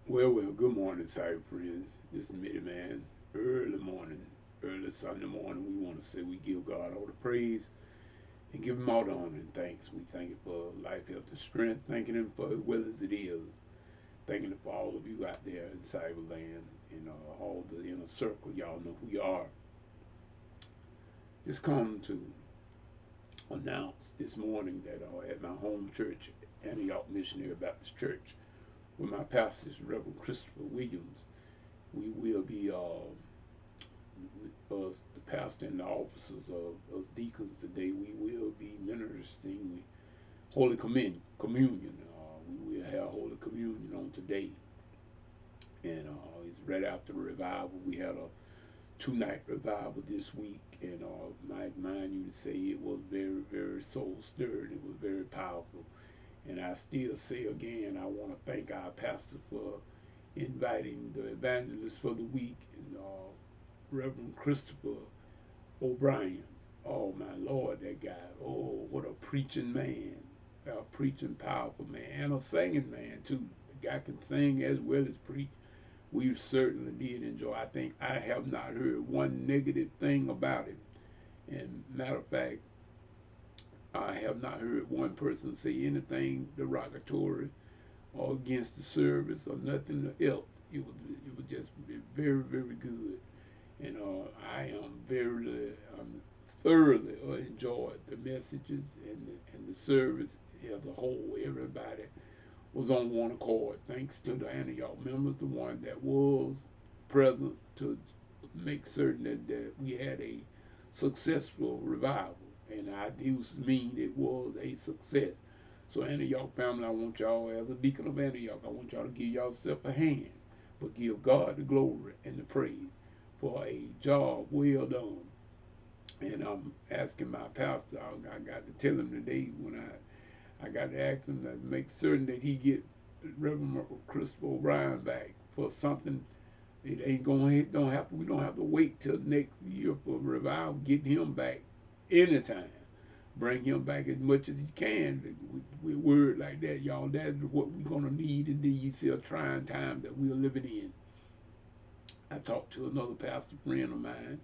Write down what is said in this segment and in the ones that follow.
Well, good morning, cyber friends. This is Mitty Man. Early morning, early Sunday morning, we want to say we give God all the praise and give Him all the honor and thanks. We thank Him for life, health, and strength. Thanking Him for as well as it is. Thanking Him for all of you out there in cyberland and all the inner circle. Y'all know who you are. Just come to announce this morning that at my home church, Antioch Missionary Baptist Church, with my pastors, Reverend Christopher Williams, we will be us, the pastor and the officers of us deacons today, we will be ministering Holy Communion. We will have Holy Communion on today. And it's right after the revival. We had a two-night revival this week. And might mind you to say it was very, very soul stirring. It was very powerful. And I still say again, I want to thank our pastor for inviting the evangelist for the week, and Reverend Christopher O'Brien. Oh my Lord, that guy. Oh, what a preaching man. A preaching powerful man. And a singing man too. The guy can sing as well as preach. We certainly did enjoy. I think I have not heard one negative thing about him. And matter of fact, I have not heard one person say anything derogatory or against the service or nothing else. It was just very, very good. And I am very thoroughly enjoyed the messages and the service as a whole. Everybody was on one accord. Thanks to the Antioch members, the one that was present to make certain that we had a successful revival. And I do mean it was a success. So Antioch family, I want y'all, as a deacon of Antioch, I want y'all to give yourself a hand, but give God the glory and the praise for a job well done. And I'm asking my pastor, I got to tell him today when I got to ask him to make certain that he get Reverend Christopher O'Brien back for something. It ain't gonna don't have to we don't have to wait till next year for revival. Get him back anytime. Bring him back as much as he can. With word like that, y'all. That's what we're gonna need in these here trying times that we're living in. I talked to another pastor friend of mine,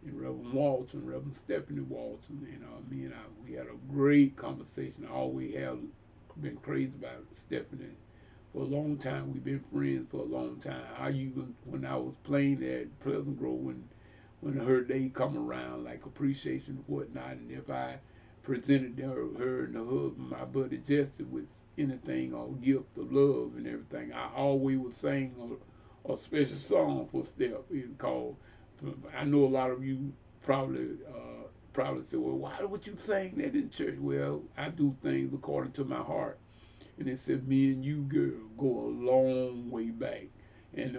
and Reverend Walton, Reverend Stephanie Walton, and me and we had a great conversation. I always have been crazy about Stephanie for a long time. We've been friends for a long time. I even when I was playing at Pleasant Grove, when her day come around, like appreciation and whatnot, and if I presented her and her husband, my buddy Jesse, with anything or gift of love and everything, I always would sing a special song for Steph. It's called. I know a lot of you probably say, well, why would you sing that in church? Well, I do things according to my heart. And it said, me and you, girl, go a long way back. And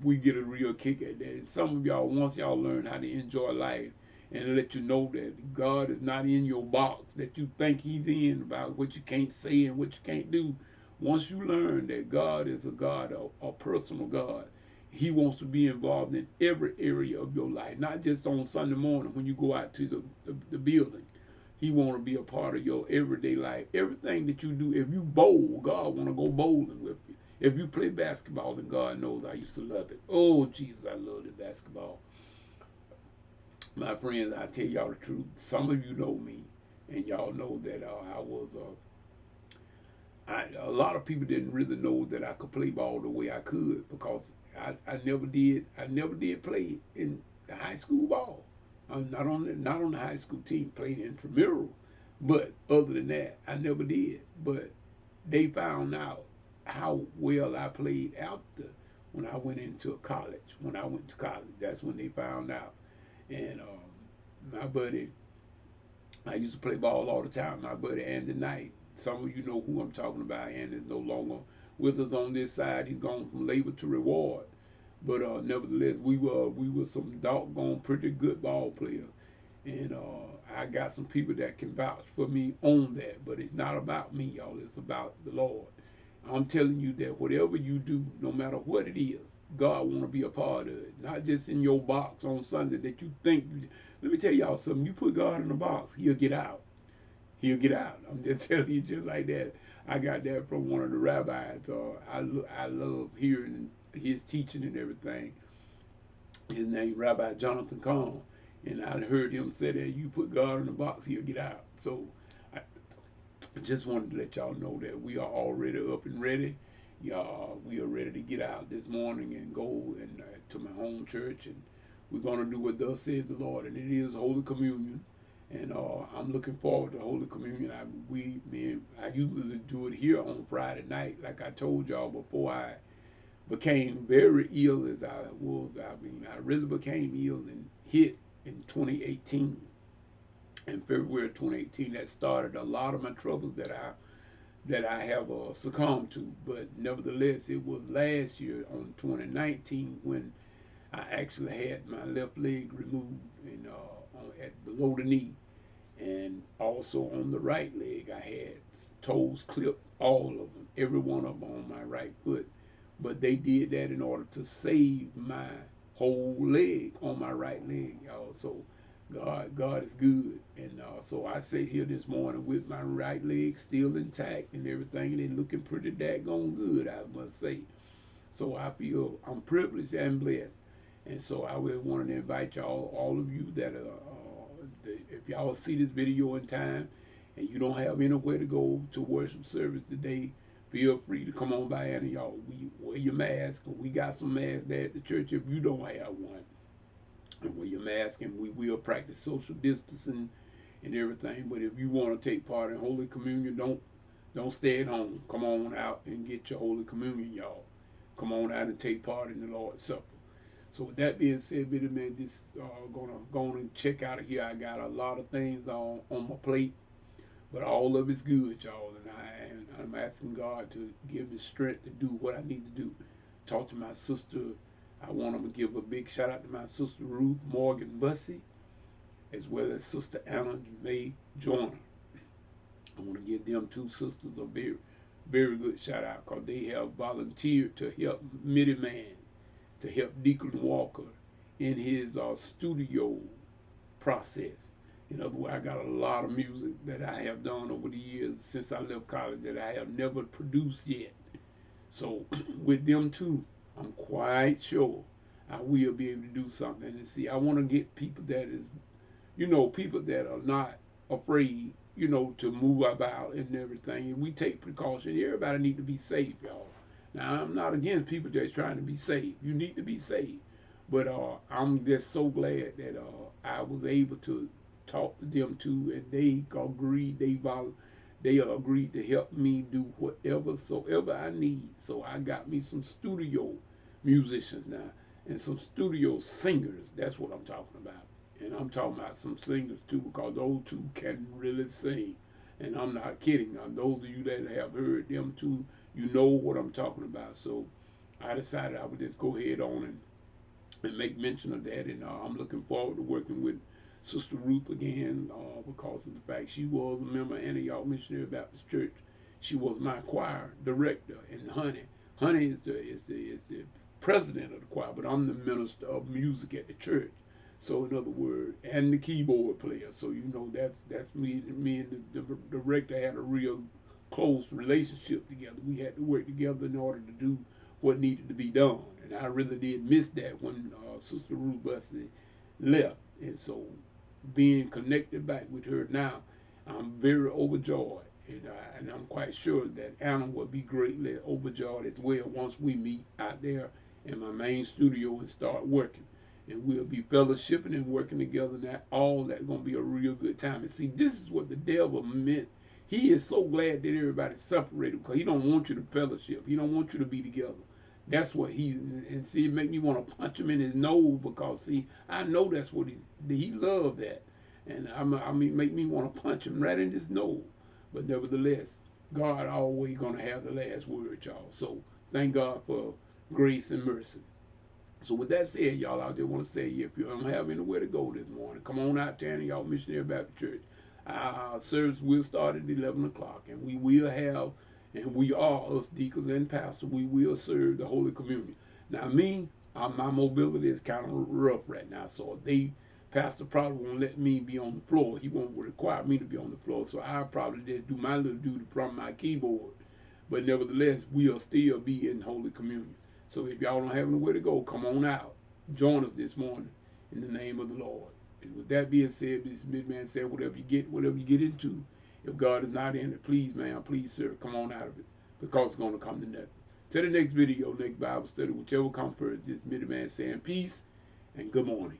we get a real kick at that. And some of y'all, once y'all learn how to enjoy life and let you know that God is not in your box that you think He's in about what you can't say and what you can't do. Once you learn that God is a God, a personal God, He wants to be involved in every area of your life, not just on Sunday morning when you go out to the building. He want to be a part of your everyday life. Everything that you do, if you bowl, God want to go bowling with you. If you play basketball, then God knows I used to love it. Oh, Jesus, I love the basketball. My friends, I tell y'all the truth. Some of you know me, and y'all know that I was a lot of people didn't really know that I could play ball the way I could because I never did. I never did play in the high school ball. I'm not on the high school team. Played intramural, but other than that, I never did. But they found out how well I played after when I went into college. When I went to college, that's when they found out. And my buddy, I used to play ball all the time. My buddy Andy Knight. Some of you know who I'm talking about. Andy's no longer with us on this side. He's gone from labor to reward. But nevertheless, we were some doggone pretty good ball players, and I got some people that can vouch for me on that. But it's not about me, y'all. It's about the Lord. I'm telling you that whatever you do, no matter what it is, God want to be a part of it. Not just in your box on Sunday that you think. Let me tell y'all something. You put God in the box, He'll get out. He'll get out. I'm just telling you just like that. I got that from one of the rabbis. I love hearing his teaching and everything. His name Rabbi Jonathan Kahn, and I heard him say that you put God in the box, he'll get out. So I just wanted to let y'all know that we are already up and ready. Y'all, we are ready to get out this morning and go and to my home church, and we're gonna do what thus says the Lord, and it is Holy Communion. And I'm looking forward to Holy Communion. I usually do it here on Friday night, like I told y'all before I became very ill as I was. I mean, I really became ill and hit in 2018. In February 2018, that started a lot of my troubles that I have succumbed to. But nevertheless, it was last year on 2019 when I actually had my left leg removed and at below the knee, and also on the right leg I had toes clipped, all of them, every one of them on my right foot. But they did that in order to save my whole leg on my right leg, y'all. So God is good, and so I sit here this morning with my right leg still intact and everything, and it looking pretty daggone good, I must say. So I feel I'm privileged and blessed, and so I would want to invite y'all, all of you that are, if y'all see this video in time, and you don't have anywhere to go to worship service today, feel free to come on by, and y'all, we wear your mask. We got some masks there at the church if you don't have one, and wear your mask, and we will practice social distancing and everything. But if you want to take part in Holy Communion, don't stay at home. Come on out and get your Holy Communion, y'all. Come on out and take part in the Lord's Supper. So with that being said, Billy man, this gonna go on and check out of here. I got a lot of things on my plate, but all of it's good, y'all. And I'm asking God to give me strength to do what I need to do. Talk to my sister. I want to give a big shout out to my sister Ruth Morgan Bussey, as well as Sister Anna May Joyner. I want to give them two sisters a very, very good shout out because they have volunteered to help Mitty Man, to help Deacon Walker in his studio process. In other words, I got a lot of music that I have done over the years since I left college that I have never produced yet. So with them too, I'm quite sure I will be able to do something. And see, I want to get people that is, people that are not afraid, to move about and everything. And we take precaution. Everybody need to be safe, y'all. Now, I'm not against people that's trying to be safe. You need to be safe. But I'm just so glad that I was able to talk to them too, and they agreed. They agreed to help me do whatever soever I need. So I got me some studio musicians now and some studio singers. That's what I'm talking about. And I'm talking about some singers too, because those two can really sing. And I'm not kidding. Now, those of you that have heard them too, you know what I'm talking about. So I decided I would just go ahead on and make mention of that. And I'm looking forward to working with Sister Ruth again because of the fact she was a member of Antioch Missionary Baptist Church. She was my choir director. And Honey is the president of the choir, but I'm the minister of music at the church. So in other words, and the keyboard player. So that's me. Me and the director had a real close relationship together. We had to work together in order to do what needed to be done. And I really did miss that when Sister Ruth Bussey left. And so being connected back with her now, I'm very overjoyed. And I'm quite sure that Anna will be greatly overjoyed as well once we meet out there in my main studio and start working. And we'll be fellowshipping and working together, and that's going to be a real good time. And see, this is what the devil meant. He is so glad that everybody's separated because he don't want you to fellowship. He don't want you to be together. That's what and see, it make me want to punch him in his nose because, see, I know that's what he loved that. And make me want to punch him right in his nose. But nevertheless, God always going to have the last word, y'all. So thank God for grace and mercy. So with that said, y'all, I just want to say, if you don't have anywhere to go this morning, come on out to Antioch Missionary Baptist Church. Our service will start at 11 o'clock, and we will have, and we are, us deacons and pastors, we will serve the Holy Communion. Now, my mobility is kind of rough right now, so Pastor probably won't let me be on the floor. He won't require me to be on the floor. So I probably just do my little duty from my keyboard. But nevertheless, we'll still be in Holy Communion. So if y'all don't have anywhere to go, come on out. Join us this morning in the name of the Lord. And with that being said, this midman said, whatever you get into, if God is not in it, please, ma'am, please, sir, come on out of it. Because it's going to come to nothing. Till the next video, next Bible study, whichever comes first, this midman saying peace and good morning.